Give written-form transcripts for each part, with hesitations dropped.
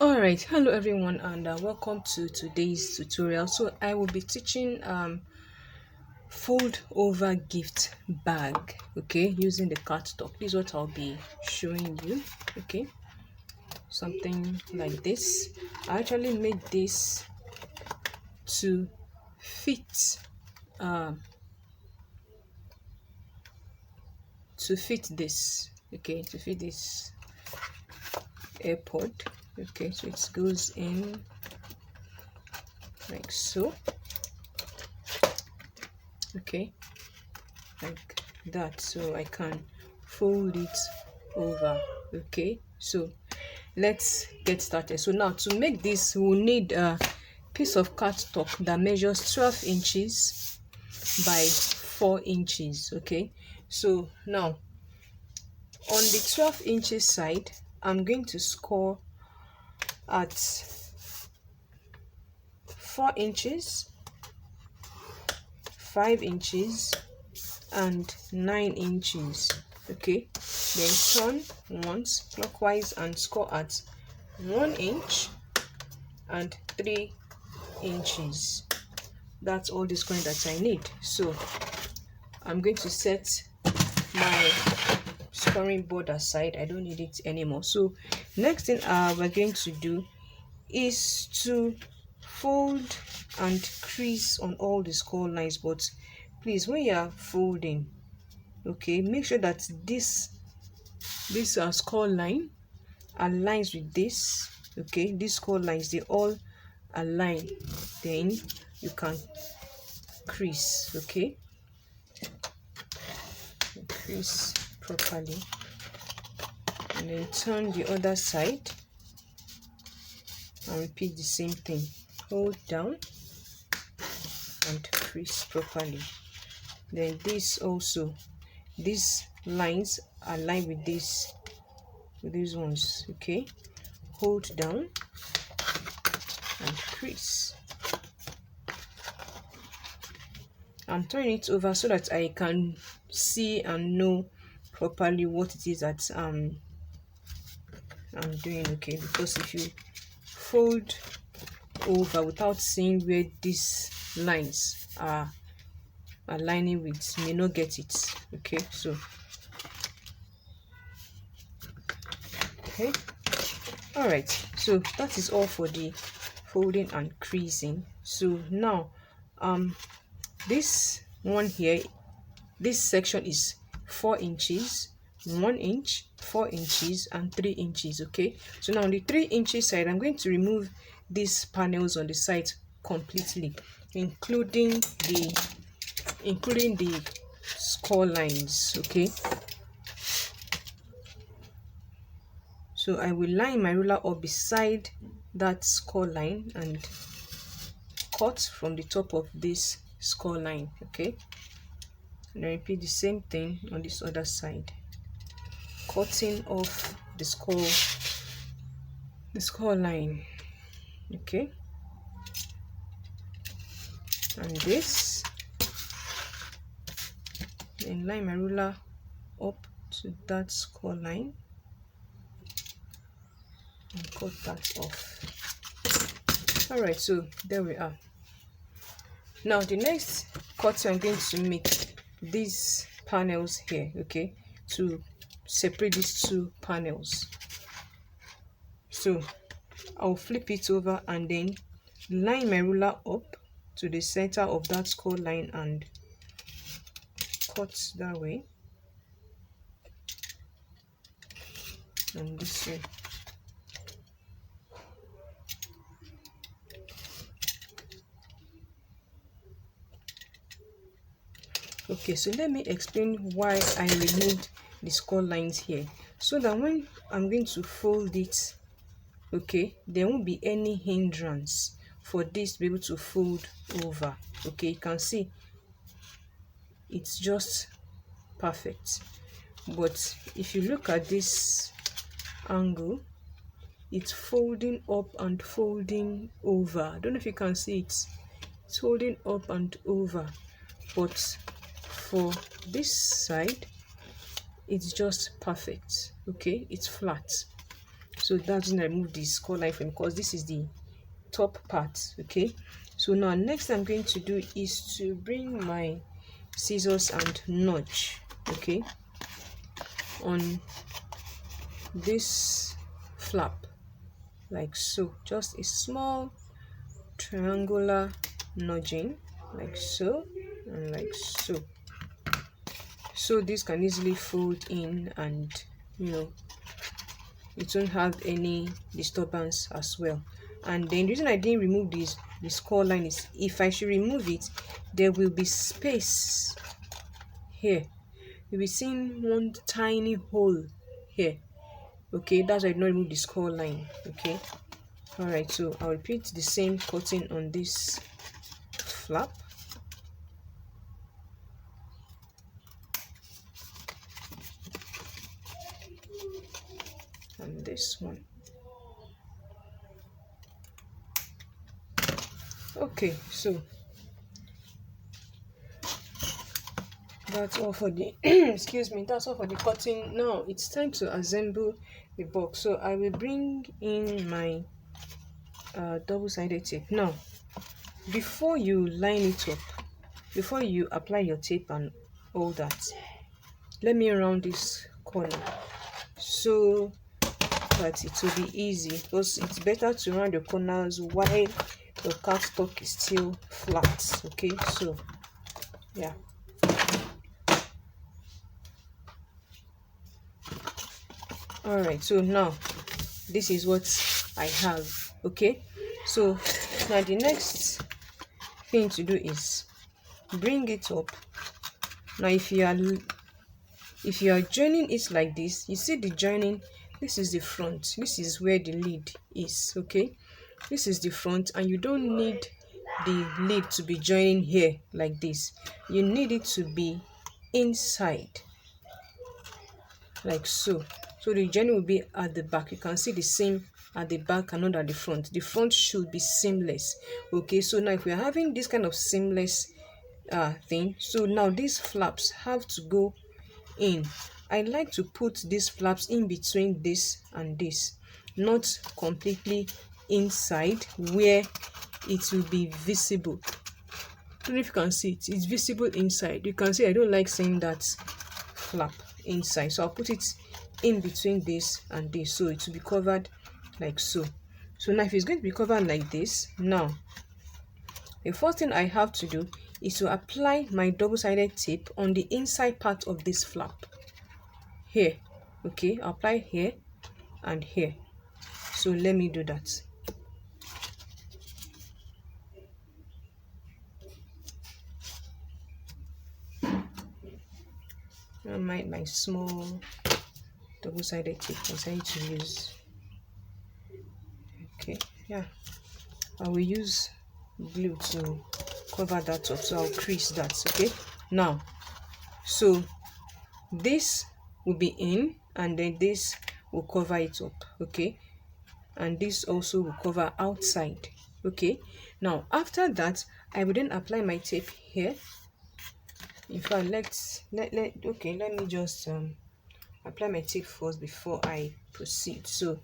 Alright, hello everyone, and welcome to today's tutorial. So I will be teaching fold over gift bag, okay, using the cardstock. This is what I'll be showing you, okay, something like this. I actually made this to fit um this, okay, to fit this earpod. Okay, so it goes in like so, okay, like that, so I can fold it over. Okay, so let's get started. So now, to make this, we'll need a piece of cardstock that measures 12 inches by 4 inches. Okay, so now on the 12 inches side, I'm going to score at 4 inches, 5 inches, and 9 inches. Okay, then turn once clockwise and score at 1 inch and 3 inches. That's all the scoring that I need. So I'm going to set my scoring board aside. I don't need it anymore. So next thing we're going to do is to fold and crease on all the score lines. But please, when you are folding, okay, make sure that this score line aligns with this. Okay, these score lines, they all align, then you can crease. Okay, crease properly, and then turn the other side and repeat the same thing. Hold down and crease properly. Then this also, these lines align with these ones. Okay, hold down and crease. I'm turning it over so that I can see and know properly what it is that I'm doing. Okay, because if you fold over without seeing where these lines are aligning with, you may not get it. Okay, so okay, all right, so that is all for the folding and creasing. So now this one here, this section is 4 inches, 1 inch, 4 inches, and 3 inches. Okay, so now on the 3 inches side, I'm going to remove these panels on the side completely, including the score lines. Okay, so I will line my ruler up beside that score line and cut from the top of this score line. Okay, and I repeat the same thing on this other side, cutting off the score line. Okay, and this, then line my ruler up to that score line and cut that off. All right, so there we are. Now the next cut, I'm going to make these panels here, okay, to separate these two panels. So I'll flip it over and then line my ruler up to the center of that score line and cut that way and this way. Okay, so let me explain why I removed the score lines here, so that when I'm going to fold it, okay, there won't be any hindrance for this to be able to fold over. Okay, you can see it's just perfect. But if you look at this angle, it's folding up and folding over. I don't know if you can see it. It's folding up and over, but for this side, it's just perfect. Okay, it's flat. So that's when I remove the score line frame, because this is the top part. Okay, so now next I'm going to do is to bring my scissors and notch, okay, on this flap like so. Just a small triangular nudging like so and like so. So this can easily fold in, and it won't have any disturbance as well. And then the reason I didn't remove the score line is, if I should remove it, there will be space here. You'll be seeing one tiny hole here. Okay, that's why I did not remove the score line. Okay, all right, so I'll repeat the same cutting on this flap. And this one. Okay, so that's all for the excuse me, that's all for the cutting. Now it's time to assemble the box. So I will bring in my double-sided tape. Now before you line it up, before you apply your tape and all that, let me round this corner so that it will be easy, because it's better to round the corners while the cardstock is still flat. Okay, so yeah. All right, so now this is what I have. Okay, so now the next thing to do is bring it up. Now if you are joining it like this, you see the joining, this is the front, this is where the lid is. Okay, this is the front, and you don't need the lid to be joining here like this. You need it to be inside like so. So the joining will be at the back. You can see the same at the back and not at the front. The front should be seamless. Okay, so now if we are having this kind of seamless thing, so now these flaps have to go in. I like to put these flaps in between this and this, not completely inside where it will be visible. I don't know if you can see it, it's visible inside. You can see I don't like seeing that flap inside, so I'll put it in between this and this, so it will be covered like so. So now if it's going to be covered like this, now the first thing I have to do is to apply my double-sided tape on the inside part of this flap here. Okay, I'll apply here and here. So let me do that. I might my small double-sided tape I decided to use. Okay, yeah, I will use glue to cover that up, so I'll crease that. Okay, now so this will be in, and then this will cover it up. Okay, and this also will cover outside. Okay, now after that I will then apply my tape here. In fact, let me just apply my tape first before I proceed. So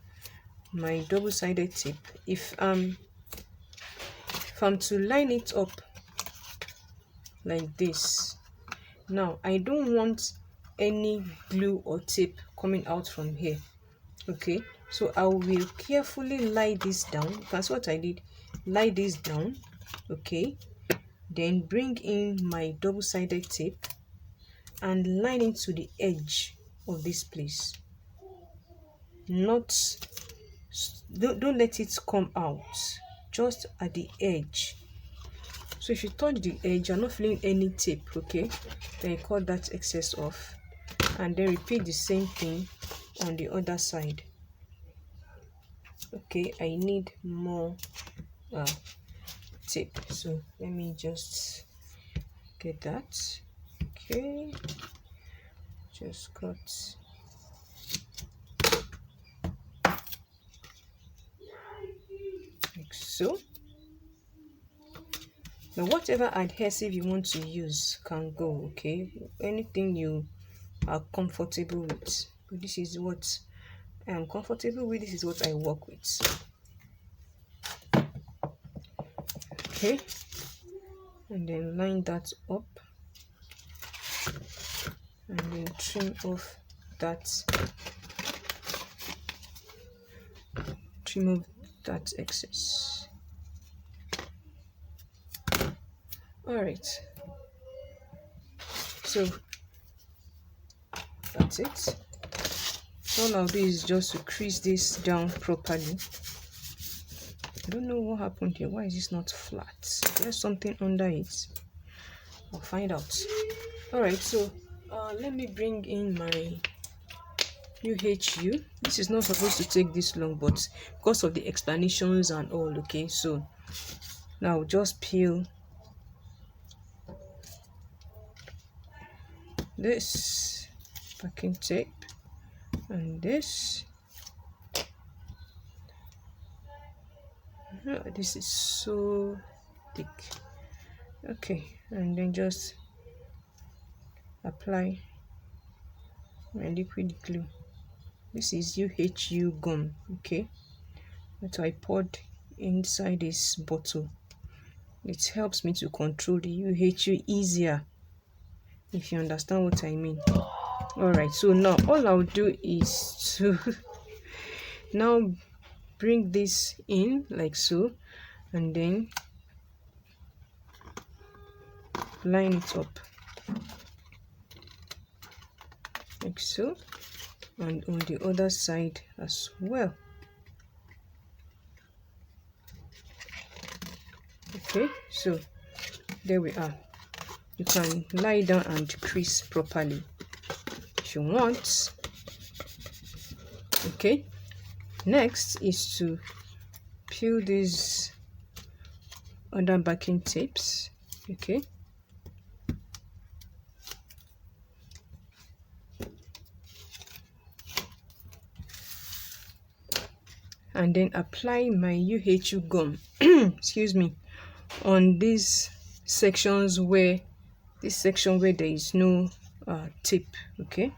my double-sided tape, if I'm to line it up like this, now I don't want any glue or tape coming out from here. Okay, so I will carefully lie this down. That's what I did, lie this down. Okay, then bring in my double-sided tape and line it to the edge of this place. Don't let it come out, just at the edge. So if you touch the edge, you're not feeling any tape. Okay, then you cut that excess off, and then repeat the same thing on the other side. Okay, I need more tape, so let me just get that. Okay, just cut like so. Now whatever adhesive you want to use can go. Okay, anything you are comfortable with, but this is what I am comfortable with. This is what I work with. Okay, and then line that up and then trim off that excess. All right, so that's it. All I'll do is just to crease this down properly. I don't know what happened here. Why is this not flat? There's something under it. I'll find out. All right, so let me bring in my UHU. This is not supposed to take this long, but because of the explanations and all, okay, so now just peel this packing tape and this. Oh, this is so thick. Okay, and then just apply my liquid glue. This is UHU gum, okay, that I poured inside this bottle. It helps me to control the UHU easier, if you understand what I mean. All right, so now all I'll do is to now bring this in like so, and then line it up like so, and on the other side as well. Okay, so there we are. You can lie down and crease properly if you want. Okay, next is to peel these other backing tapes. Okay, and then apply my UHU gum excuse me, on these sections where there is no tip. Okay,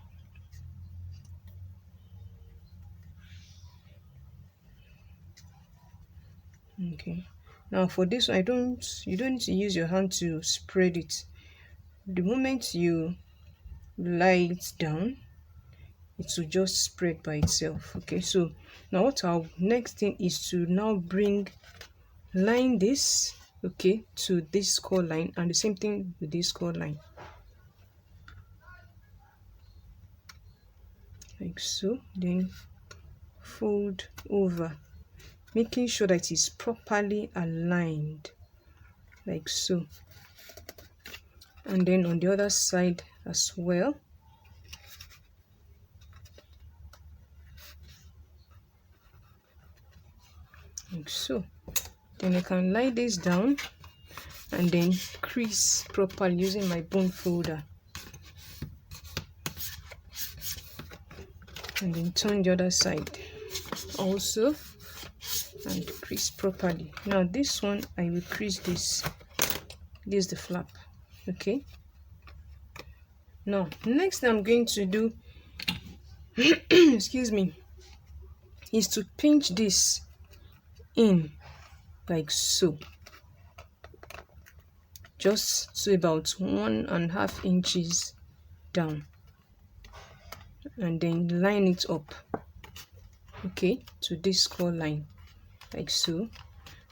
now for this one, you don't need to use your hand to spread it. The moment you lie it down, it will just spread by itself. Okay, so now what our next thing is to now line this, okay, to this score line, and the same thing with this score line, like so. Then fold over, making sure that it is properly aligned like so, and then on the other side as well. Like so. Then I can lie this down and then crease properly using my bone folder, and then turn the other side also and crease properly. Now this one I will crease this is the flap. Okay, now next I'm going to do excuse me, is to pinch this in like so, just to about 1.5 inches down, and then line it up, okay, to this score line like so.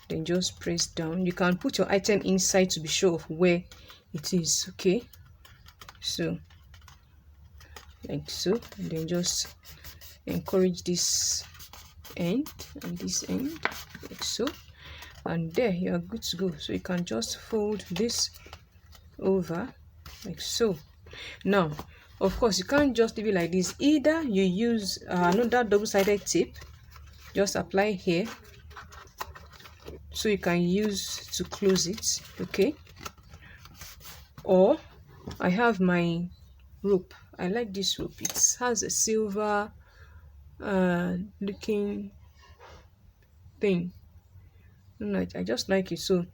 Then just press down. You can put your item inside to be sure of where it is. Okay, so like so, and then just encourage this end and this end like so, and there you are good to go. So you can just fold this over like so. Now of course you can't just leave it like this. Either you use another double-sided tape, just apply here, so you can use to close it. Okay, or I have my rope. I like this rope. It has a silver looking thing. I just like it, so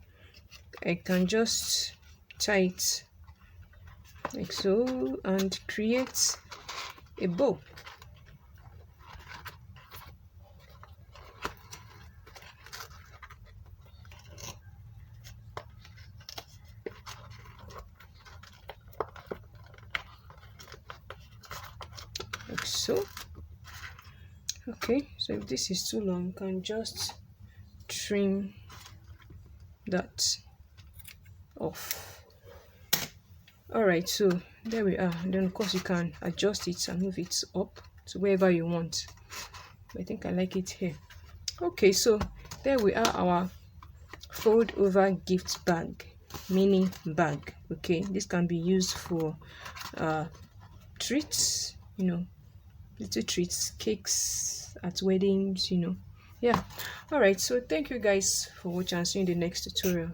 I can just tie it like so and create a bow. so. Okay, so if this is too long, you can just trim that off. All right, so there we are. And then of course you can adjust it and move it up to wherever you want. I think I like it here. Okay, so there we are, our fold over gift bag, mini bag. Okay, this can be used for treats, you know, little treats, cakes at weddings, you know. Yeah. All right, so thank you guys for watching, and see you in the next tutorial.